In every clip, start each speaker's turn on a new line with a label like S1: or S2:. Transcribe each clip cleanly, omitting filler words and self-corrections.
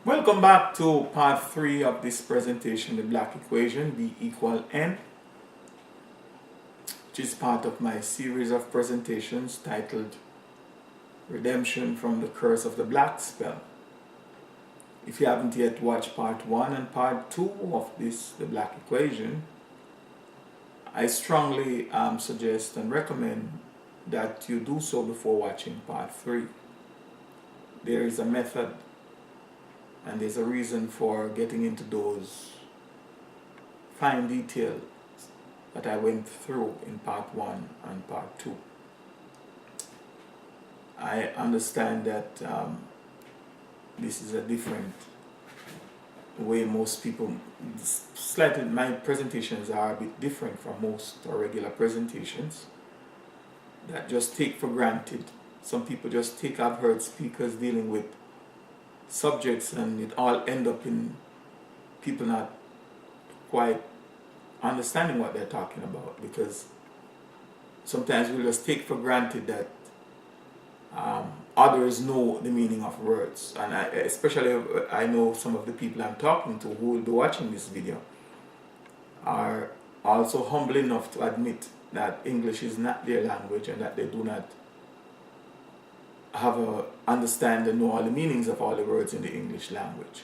S1: Welcome back to part 3 of this presentation, the black equation, B equal N, which is part of my series of presentations titled Redemption from the Curse of the Black Spell. If you haven't yet watched part 1 and part 2 of this, the black equation, I strongly suggest and recommend that you do so before watching part 3. There is a method and there's a reason for getting into those fine details that I went through in part 1 and part 2. I understand that this is a different way most people, slightly, my presentations are a bit different from most or regular presentations that just take for granted. Some people just take, I've heard speakers dealing with subjects and it all end up in people not quite understanding what they're talking about, because sometimes we just take for granted that others know the meaning of words, and especially I know some of the people I'm talking to who will be watching this video are also humble enough to admit that English is not their language and that they do not understand and know all the meanings of all the words in the English language.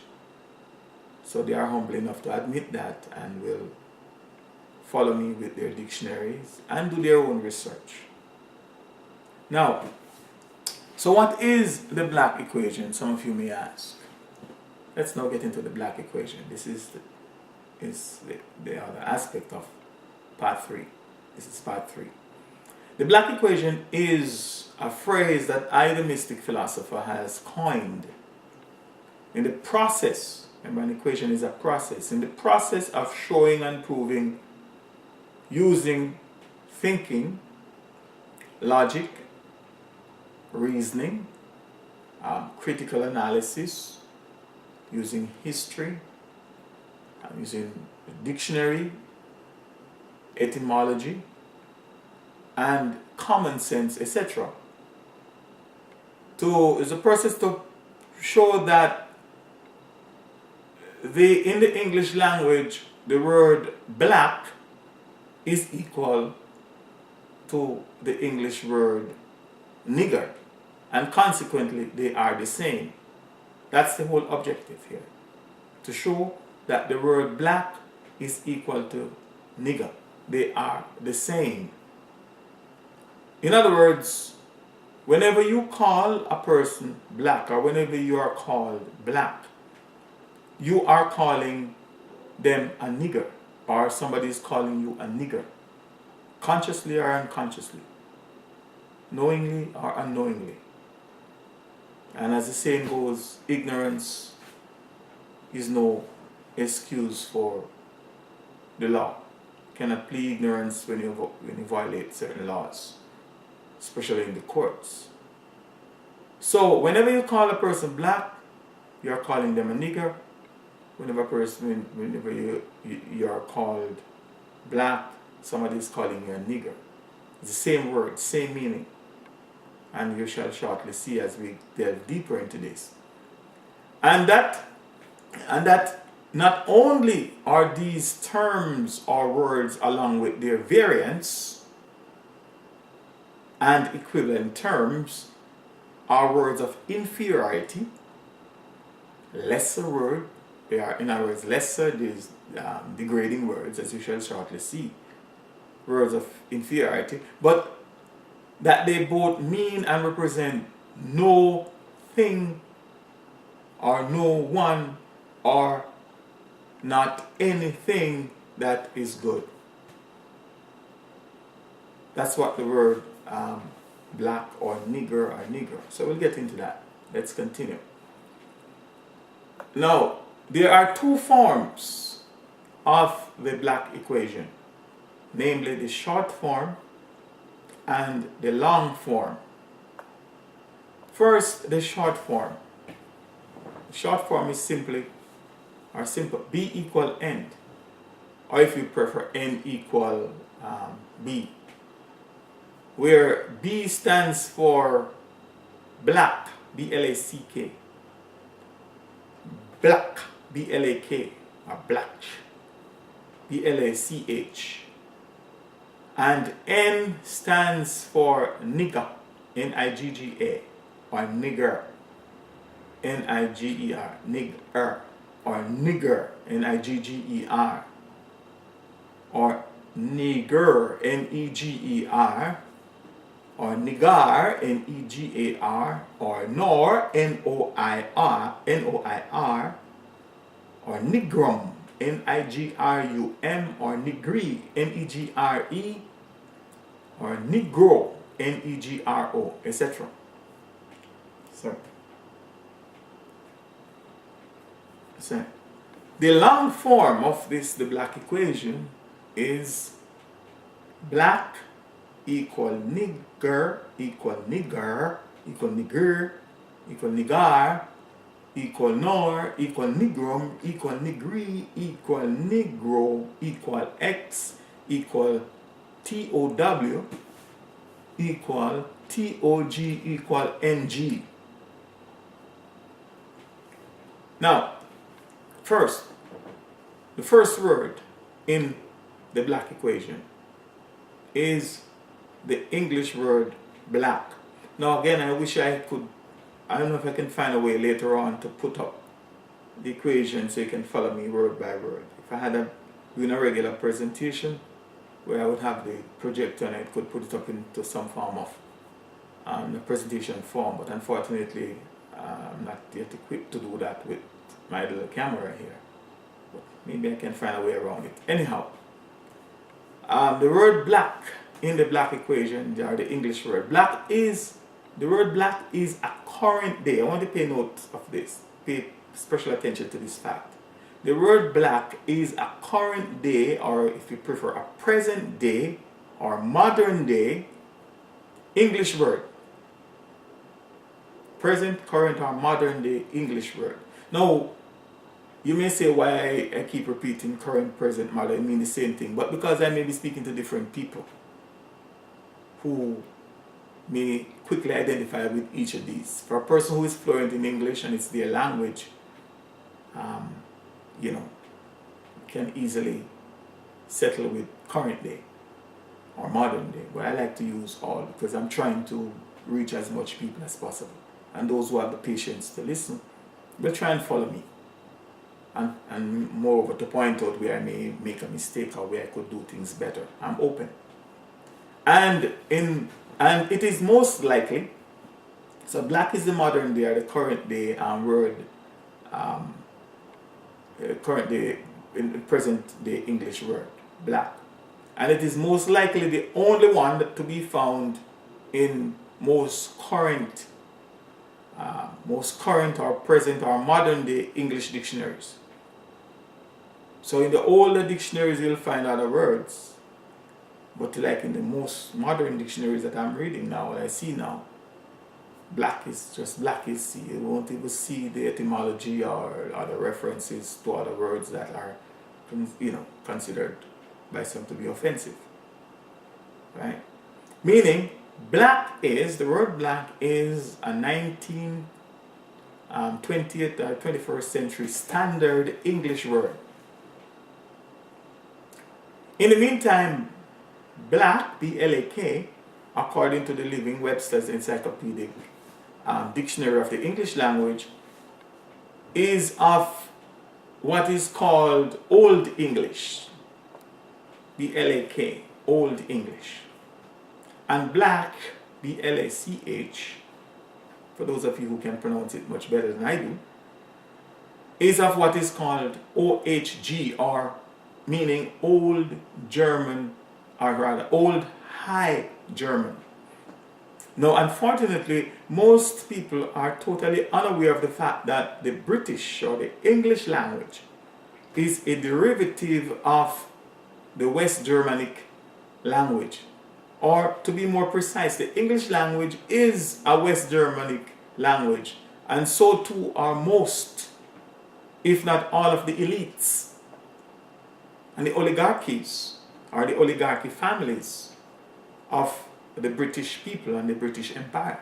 S1: So they are humble enough to admit that and will follow me with their dictionaries and do their own research. Now, so what is the black equation? Some of you may ask. Let's now get into the black equation. This is the other aspect of part 3. This is part 3. The black equation is a phrase that the Mystic Philosopher has coined in the process. Remember, an equation is a process. In the process of showing and proving using thinking, logic, reasoning, critical analysis, using history, using dictionary, etymology, and common sense, etc. Is a process to show that in the English language, the word black is equal to the English word nigger, and consequently they are the same. That's the whole objective here, to show that the word black is equal to nigger. They are the same. In other words, whenever you call a person black, or whenever you are called black, you are calling them a nigger, or somebody is calling you a nigger, consciously or unconsciously, knowingly or unknowingly. And as the saying goes, ignorance is no excuse for the law. You cannot plead ignorance when you violate certain laws, especially in the courts. So whenever you call a person black, you are calling them a nigger. Whenever you are called black, somebody is calling you a nigger. It's the same word, same meaning. And you shall shortly see as we delve deeper into this. And that not only are these terms or words, along with their variants and equivalent terms, are words of inferiority, lesser word. They are, in other words, lesser, these degrading words, as you shall shortly see, words of inferiority, but that they both mean and represent no thing or no one or not anything that is good. That's what the word black or nigger or nigger. So we'll get into that. Let's continue. Now, there are two forms of the black equation, namely the short form and the long form. First, the short form. The short form is simple B equal N, or if you prefer, N equal B, where B stands for black, B-L-A-C-K, black, B-L-A-K, or black, B-L-A-C-H. And N stands for nigger, N-I-G-G-A, or nigger, N-I-G-E-R, nigger, or nigger, N-I-G-G-E-R, or nigger, N-E-G-E-R, or nigar, N-E-G-A-R, or nor, N-O-I-R, N-O-I-R, or nigrum, N-I-G-R-U-M, or nigri, N-E-G-R-E, or negro, N-E-G-R-O, etc. So the long form of this, the black equation, is black equal nigger equal nigger equal nigger equal nigar equal nor equal nigrum equal nigri equal negro equal x equal TOW equal TOG equal NG. Now, first, the first word in the black equation is the English word black. Now again, I wish I could, I don't know if I can find a way later on to put up the equation so you can follow me word by word. If I had doing a regular presentation where I would have the projector and I could put it up into some form of a presentation form, but unfortunately I'm not yet equipped to do that with my little camera here. But maybe I can find a way around it. Anyhow, the word black in the black equation, or the English word black, is the word black is a current day. I want to pay note of this. Pay special attention to this fact. The word black is a current day, or if you prefer, a present day or modern day English word. Present, current, or modern day English word. Now, you may say why I keep repeating current, present, modern, I mean the same thing, but because I may be speaking to different people who may quickly identify with each of these. For a person who is fluent in English and it's their language, you know, can easily settle with current day or modern day, but I like to use all because I'm trying to reach as much people as possible. And those who have the patience to listen will try and follow me. And moreover, to point out where I may make a mistake or where I could do things better. I'm open. And it is most likely, so black is the modern day or the current day word, current day, in the present day English word, black. And it is most likely the only one that to be found in most current or present or modern day English dictionaries. So in the older dictionaries you'll find other words, but like in the most modern dictionaries that I'm reading now, that I see now, black is just black is, you won't even see the etymology or other references to other words that are, you know, considered by some to be offensive, right? Meaning, the word black is a 19th, 20th or 21st century standard English word. In the meantime, black, B-L-A-K, according to the Living Webster's Encyclopedic Dictionary of the English Language, is of what is called Old English, B-L-A-K, Old English. And black, B-L-A-C-H, for those of you who can pronounce it much better than I do, is of what is called OHG, or meaning Old German, or rather Old High German. Now, unfortunately, most people are totally unaware of the fact that the British or the English language is a derivative of the West Germanic language. Or to be more precise, the English language is a West Germanic language, and so too are most, if not all, of the elites and the oligarchies, or the oligarchy families of the British people and the British Empire.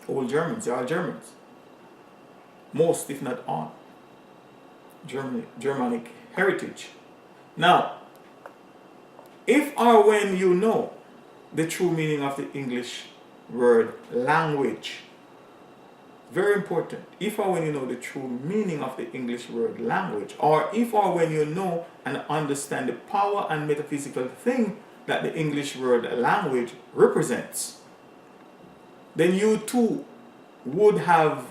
S1: All Germans, they are Germans. most, if not all, Germanic heritage. Now, if or when you know the true meaning of the English word language, very important, if or when you know the true meaning of the English word language, or if or when you know and understand the power and metaphysical thing that the English word language represents, then you too would have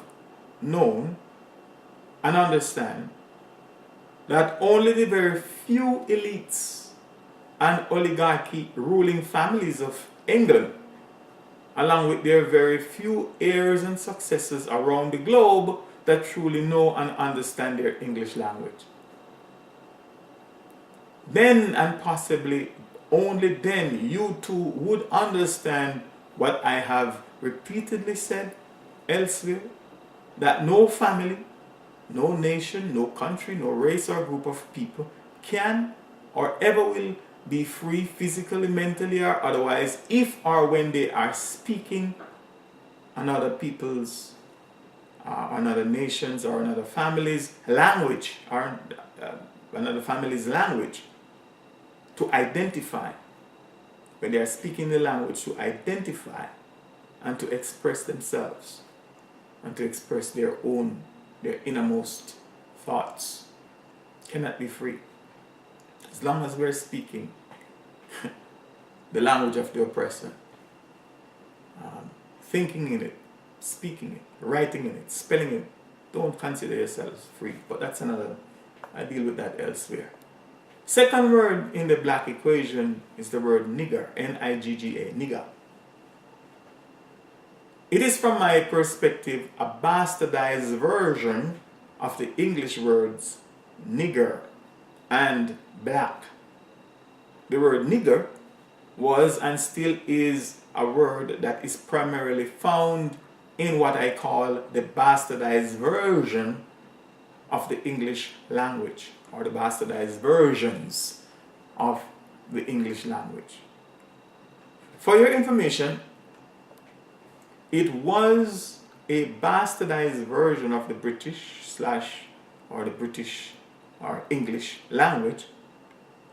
S1: known and understand that only the very few elites and oligarchy ruling families of England, along with their very few heirs and successors around the globe, that truly know and understand their English language. Then, and possibly only then, you too would understand what I have repeatedly said elsewhere, that no family, no nation, no country, no race or group of people can or ever will be free physically, mentally, or otherwise if or when they are speaking another people's, another nation's or another family's language, or another family's language, to identify, when they are speaking the language, to identify and to express themselves and to express their own, their innermost thoughts, cannot be free. As long as we're speaking the language of the oppressor, thinking in it, speaking it, writing in it, spelling it, don't consider yourselves free. But that's another, I deal with that elsewhere. Second word in the black equation is the word nigger, N-I-G-G-A, nigger. It is, from my perspective, a bastardized version of the English words nigger and black. The word nigger was and still is a word that is primarily found in what I call the bastardized version of the English language, or the bastardized versions of the English language. For your information, it was a bastardized version of the British or English language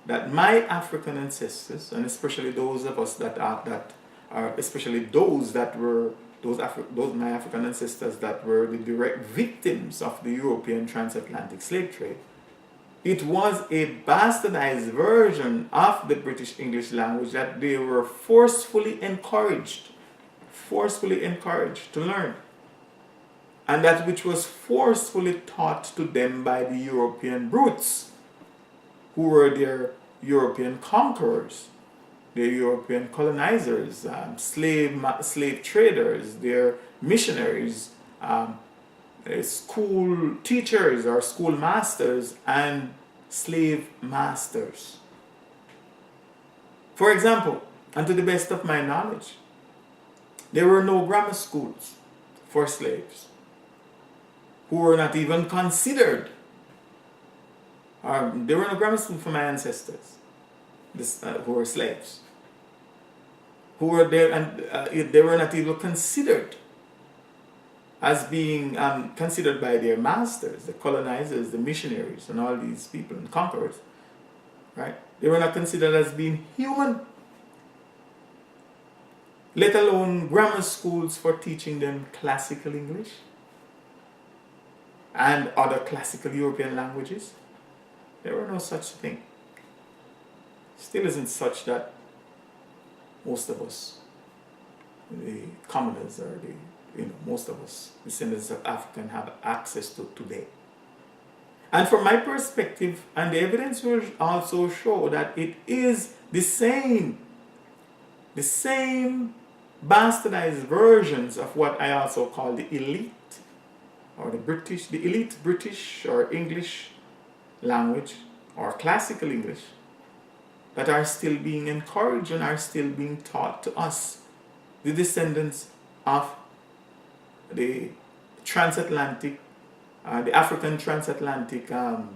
S1: that my African ancestors, and especially those of us that are especially those that were those my African ancestors that were the direct victims of the European transatlantic slave trade, it was a bastardized version of the British English language that they were forcefully encouraged to learn, and that which was forcefully taught to them by the European brutes, who were their European conquerors, their European colonizers, slave traders, their missionaries, school teachers or school masters, and slave masters. For example, and to the best of my knowledge, there were no grammar schools for slaves, who were not even considered. There were no grammar schools for my ancestors, who were slaves, who were there, and they were not even considered as being considered by their masters, the colonizers, the missionaries, and all these people and conquerors. Right? They were not considered as being human, let alone grammar schools for teaching them classical English and other classical European languages. There were no such thing. Still isn't such that most of us, the commoners, or most of us descendants of African, have access to today. And from my perspective, and the evidence will also show that it is the same bastardized versions of what I also call the elite, or the elite British or English language, or classical English, that are still being encouraged and are still being taught to us, the descendants of the transatlantic, the African transatlantic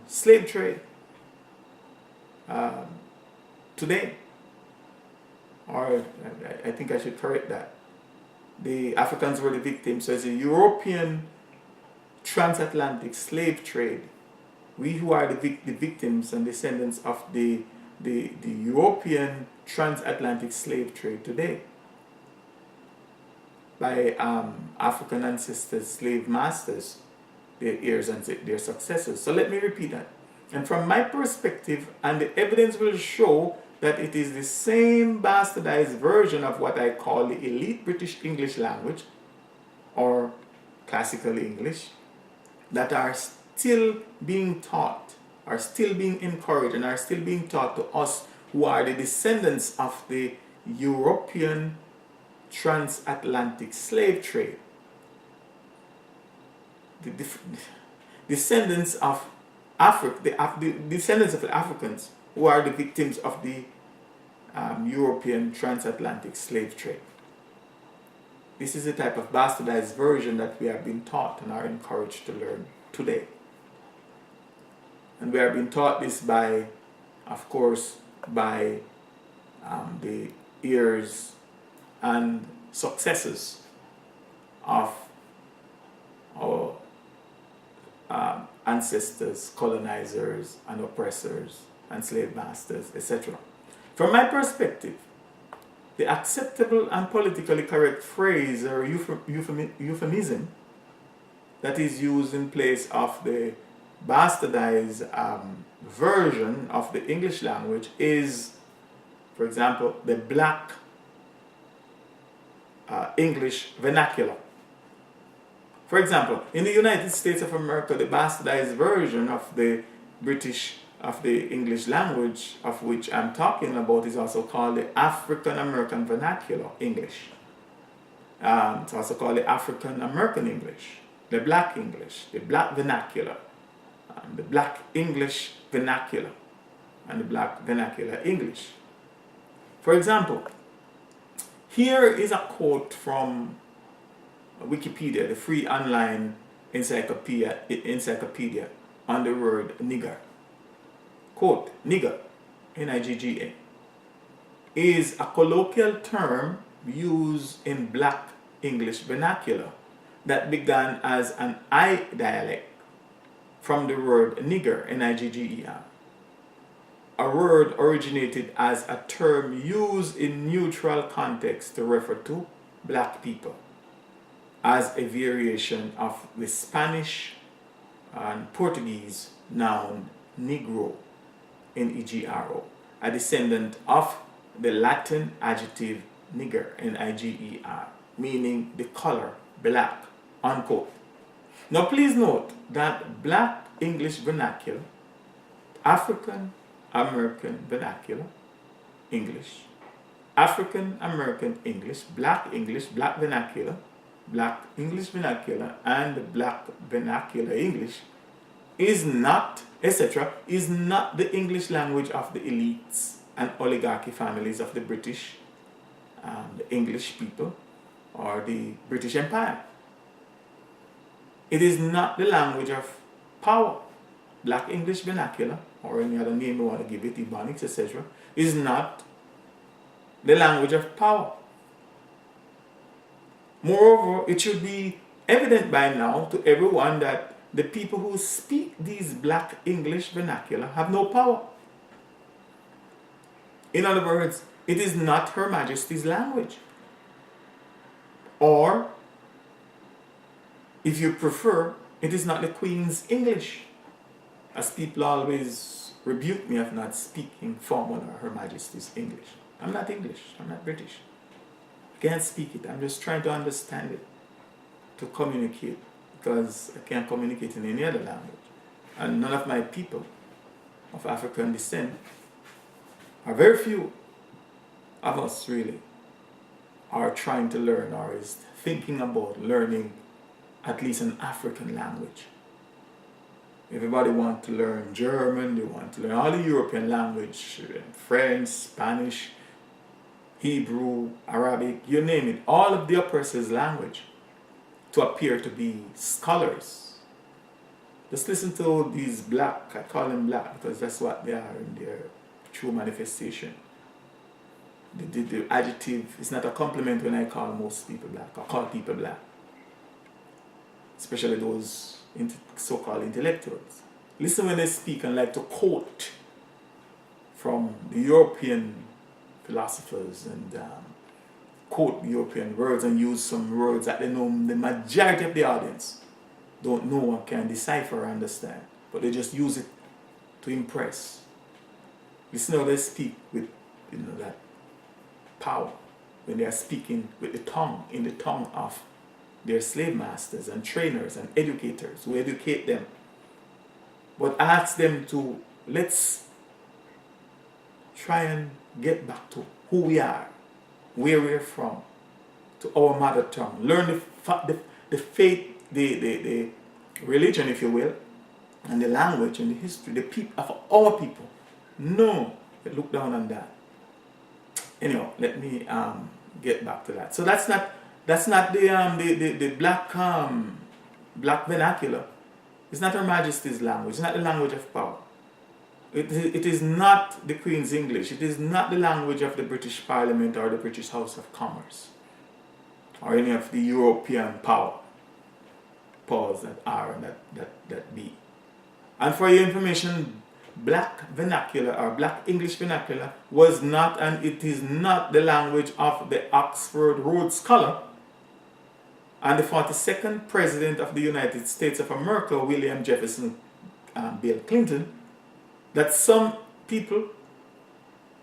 S1: slave trade today. Or I think I should correct that. The Africans were the victims, so it's a European transatlantic slave trade. We who are the victims and descendants of the European transatlantic slave trade today by African ancestors, slave masters, their heirs and their successors. So let me repeat that. And from my perspective, and the evidence will show that it is the same bastardized version of what I call the elite British English language, or classical English, that are still being taught, are still being encouraged, and are still being taught to us who are the descendants of the European transatlantic slave trade. The descendants of Africa, the descendants of the Africans who are the victims of the European transatlantic slave trade. This is a type of bastardized version that we have been taught and are encouraged to learn today. And we are being taught this by, of course, by the heirs and successors of our ancestors, colonizers and oppressors and slave masters, etc. From my perspective, the acceptable and politically correct phrase or euphemism that is used in place of the bastardized version of the English language is, for example, the Black English vernacular. For example, in the United States of America, the bastardized version of the English language of which I'm talking about is also called the African American Vernacular English. It's also called the African American English, the Black English, the Black Vernacular, the Black English Vernacular, and the Black Vernacular English. For example, here is a quote from Wikipedia, the free online encyclopedia on the word nigger. Quote, nigger, N-I-G-G-A, is a colloquial term used in Black English vernacular that began as an I dialect from the word nigger, N-I-G-G-E-R. A word originated as a term used in neutral context to refer to black people, as a variation of the Spanish and Portuguese noun negro, N-E-G-R-O, a descendant of the Latin adjective nigger, N-I-G-E-R, meaning the color black, unquote. Now please note that Black English vernacular, African American vernacular English, African American English, Black vernacular, Black English vernacular, and Black vernacular English is not, etc., is not the English language of the elites and oligarchy families of the British, the English people, or the British Empire. It is not the language of power. Black English vernacular, or any other name you want to give it, Ebonics, etc., is not the language of power. Moreover, it should be evident by now to everyone that the people who speak these Black English vernacular have no power. In other words, it is not Her Majesty's language. Or, if you prefer, it is not the Queen's English, as people always rebuke me of not speaking formal or Her Majesty's English. I'm not English, I'm not British. I can't speak it, I'm just trying to understand it, to communicate, because I can't communicate in any other language. And none of my people of African descent, are very few of us really, are trying to learn or is thinking about learning at least an African language. Everybody wants to learn German, they want to learn all the European language, French, Spanish, Hebrew, Arabic, you name it, all of the oppressors' language, to appear to be scholars. Just listen to these black, I call them black because that's what they are in their true manifestation. The adjective is not a compliment when I call most people black, or call people black. Especially those so-called intellectuals. Listen when they speak and like to quote from the European philosophers and quote European words and use some words that they know the majority of the audience don't know or can decipher or understand, but they just use it to impress. Listen how they speak with that power when they are speaking with the tongue, in the tongue of their slave masters and trainers and educators who educate them. But ask them to, let's try and get back to who we are, where we're from, to our mother tongue. Learn the faith, the religion, if you will, and the language and the history, the people of our people. No, look down on that. Anyhow, let me get back to that. So that's not the black vernacular. It's not Her Majesty's language. It's not the language of power. It is not the Queen's English. It is not the language of the British Parliament or the British House of Commerce or any of the European powers that are and that be. And for your information, black vernacular or black English vernacular was not and it is not the language of the Oxford Rhodes Scholar and the 42nd President of the United States of America, William Jefferson Bill Clinton, that some people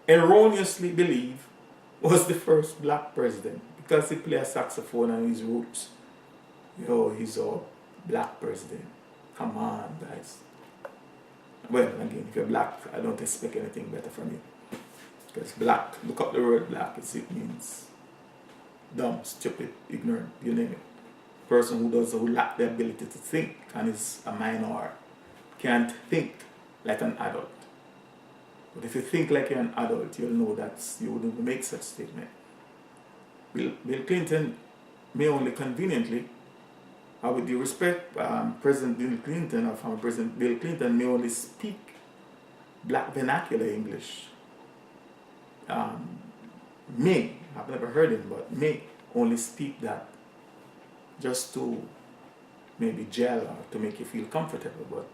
S1: erroneously believe was the first black president because he played a saxophone and his roots. He's a black president. Come on, guys. Well, again, if you're black, I don't expect anything better from you. Because black, look up the word black, it means dumb, stupid, ignorant, you name it. Person who lack the ability to think and is a minor, can't think like an adult. But if you think like you're an adult, you'll know that you wouldn't make such statement. Bill Clinton may only conveniently, with due respect, President Bill Clinton or former President Bill Clinton may only speak black vernacular English. I've never heard him, but may only speak that just to maybe gel or to make you feel comfortable, but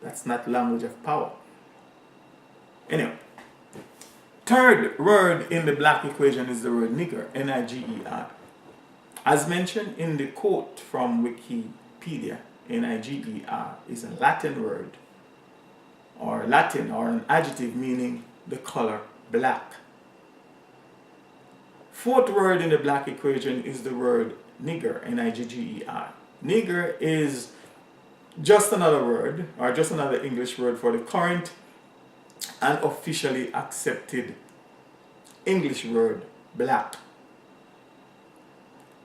S1: that's not language of power. Anyway, third word in the black equation is the word nigger, Niger. As mentioned in the quote from Wikipedia, Niger is a Latin word or an adjective meaning the color black. Fourth word in the black equation is the word nigger, Nigger. Nigger is just another word or just another English word for the current and officially accepted English word black.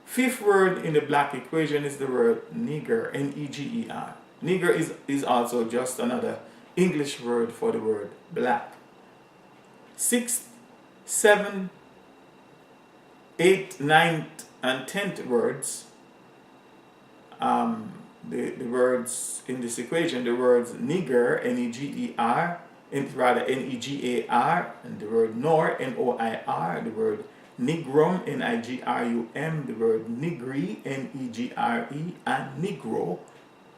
S1: Fifth word in the black equation is the word nigger, Neger. Nigger is also just another English word for the word black. Sixth, seventh, eighth, ninth, and 10th words, the words in this equation, the words nigger, Neger, and rather Negar, and the word nor, Noir, the word nigrum, Nigrum, the word nigri, Negre, and negro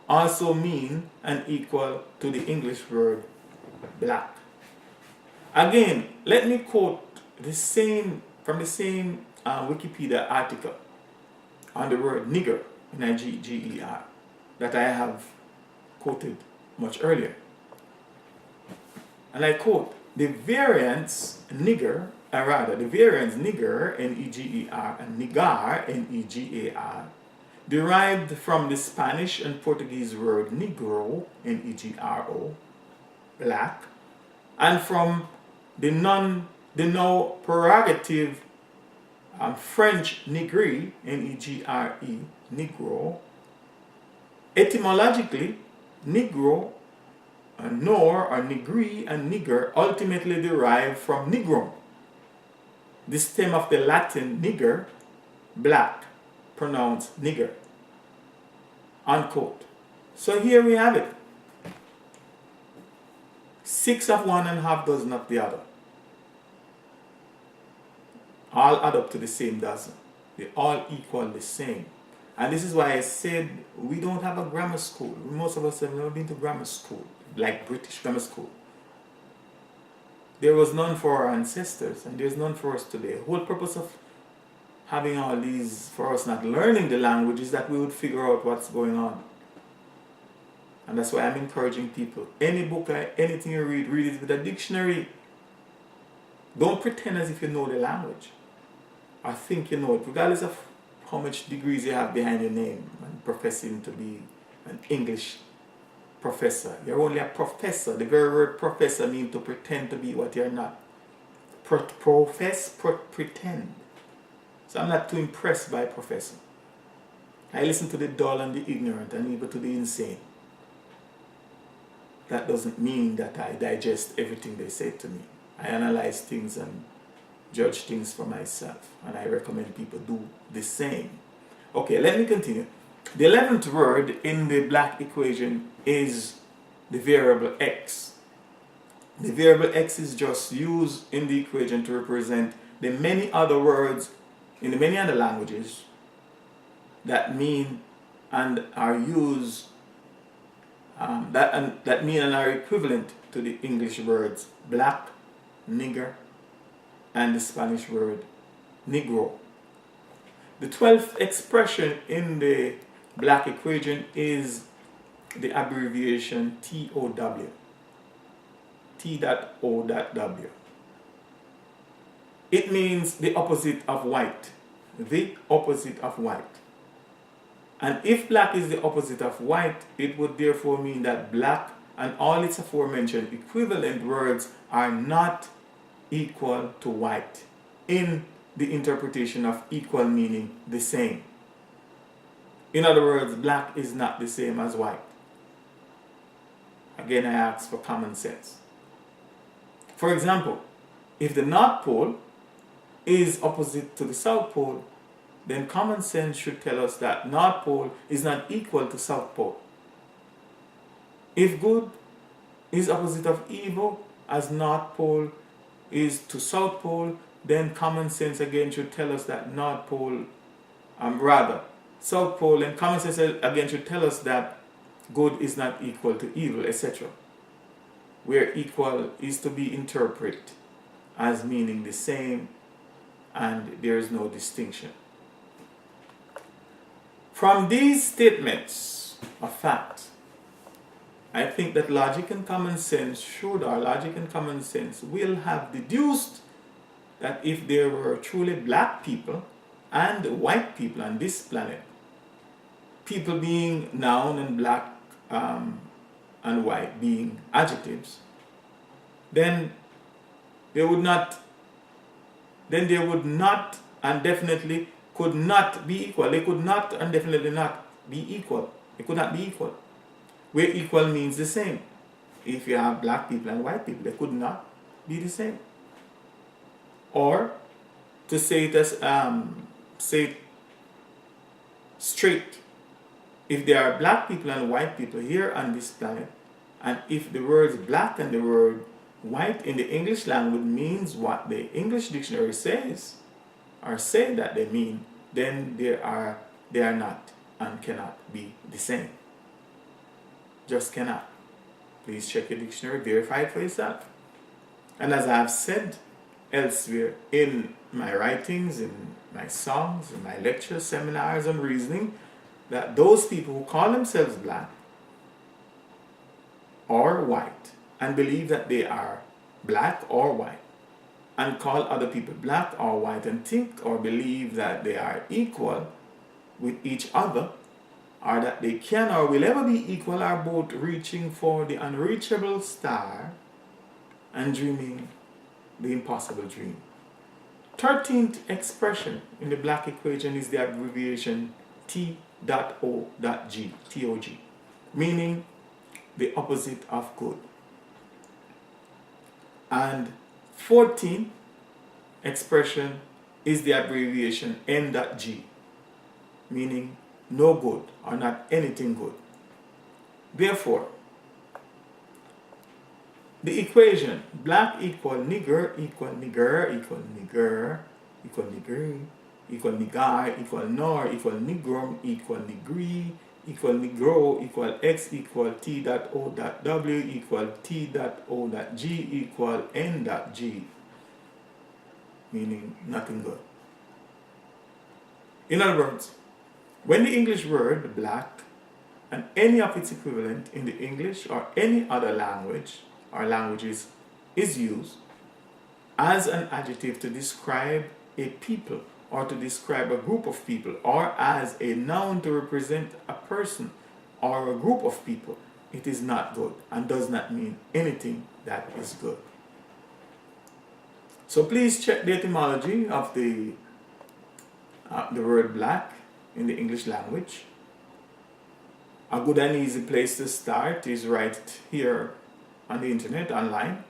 S1: also mean and equal to the English word black. Again, let me quote from the same Wikipedia article on the word nigger, Niger, that I have quoted much earlier. And I quote, the variants nigger, Neger, and Nigar, Negar, derived from the Spanish and Portuguese word negro, Negro, black, and from the now prerogative French nigri, Negre, negro. Etymologically, negro, nor, or nigri, and nigger ultimately derive from nigrum, the stem of the Latin nigger, black, pronounced nigger. Unquote. So here we have it. 6 of one and half dozen of the other. All add up to the same dozen. They all equal the same. And this is why I said we don't have a grammar school. Most of us have never been to grammar school, like British grammar school. There was none for our ancestors, and there's none for us today. The whole purpose of having all these, for us not learning the language, is that we would figure out what's going on. And that's why I'm encouraging people. Any book, anything you read, read it with a dictionary. Don't pretend as if you know the language. I think you know it, regardless of how much degrees you have behind your name and professing to be an English professor. You're only a professor. The very word professor means to pretend to be what you're not. Pretend. So I'm not too impressed by a professor. I listen to the dull and the ignorant and even to the insane. That doesn't mean that I digest everything they say to me. I analyze things and judge things for myself, and I recommend people do the same. Okay, let me continue. The 11th word in the black equation is the variable x. The variable x is just used in the equation to represent the many other words in the many other languages that mean and are used that mean and are equivalent to the English words black, nigger, and the Spanish word negro. The 12th expression in the black equation is the abbreviation TOW. T.O.W. It means the opposite of white. The opposite of white. And if black is the opposite of white, it would therefore mean that black and all its aforementioned equivalent words are not equal to white in the interpretation of equal meaning the same. In other words, black is not the same as white. Again, I ask for common sense. For example, if the North Pole is opposite to the South Pole, then common sense should tell us that North Pole is not equal to South Pole. If good is opposite of evil, as North Pole is to South Pole, then common sense again should tell us that South Pole, and common sense again should tell us that good is not equal to evil, etc. Where equal is to be interpreted as meaning the same, and there is no distinction. From these statements of fact, I think that logic and common sense will have deduced that if there were truly black people and white people on this planet, people being noun and black and white being adjectives, then they would not and definitely could not be equal. They could not and definitely not be equal. They could not be equal. Where equal means the same. If you have black people and white people, they could not be the same. Or to say it as say it straight. If there are black people and white people here on this planet, and if the words black and the word white in the English language means what the English dictionary says, or say that they mean, then they are not and cannot be the same. Just cannot. Please check your dictionary, verify it for yourself. And as I have said elsewhere in my writings, in my songs, in my lectures, seminars on reasoning, that those people who call themselves black or white and believe that they are black or white, and call other people black or white and think or believe that they are equal with each other, or that they can or will ever be equal, are both reaching for the unreachable star and dreaming the impossible dream. 13th expression in the black equation is the abbreviation T.O.G, T-O-G, meaning the opposite of good. And 14th expression is the abbreviation N.G, meaning no good or not anything good. Therefore, the equation black equal nigger equal nigger equal nigger equal nigger equal nigar, equal nor, equal nigrum, equal nigree, equal negro, equal x, equal t dot o dot w, equal t dot o dot g, equal n dot g, meaning nothing good. In other words, when the English word black and any of its equivalent in the English or any other language or languages is used as an adjective to describe a people or to describe a group of people or as a noun to represent a person or a group of people, it is not good and does not mean anything that is good. So please check the etymology of the word black in the English language. A good and easy place to start is right here on the internet, online,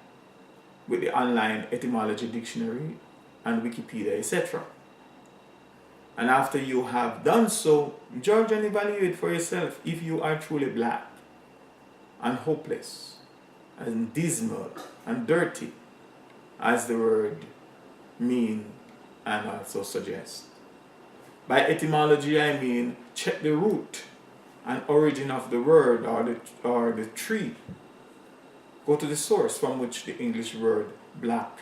S1: with the online etymology dictionary and Wikipedia, etc. And after you have done so, judge and evaluate for yourself if you are truly black and hopeless and dismal and dirty, as the word mean and also suggest. By etymology, I mean check the root and origin of the word or the tree. Go to the source from which the English word black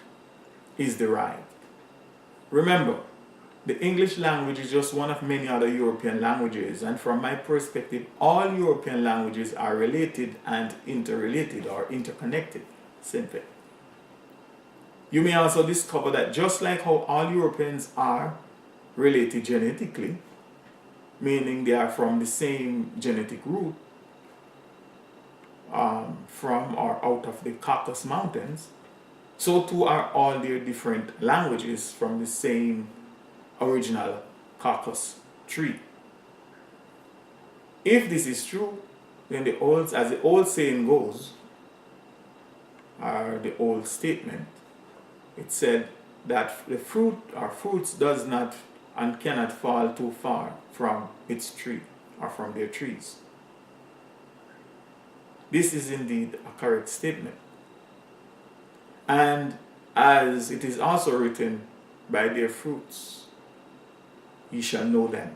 S1: is derived. Remember, the English language is just one of many other European languages, and from my perspective, all European languages are related and interrelated or interconnected, simply. You may also discover that just like how all Europeans are related genetically, meaning they are from the same genetic root, from or out of the Caucasus Mountains, so too are all their different languages from the same original Caucasus tree. If this is true, then as the old saying goes, or the old statement, it said that the fruit or fruits does not and cannot fall too far from its tree or from their trees. This is indeed a correct statement. And as it is also written, by their fruits ye shall know them.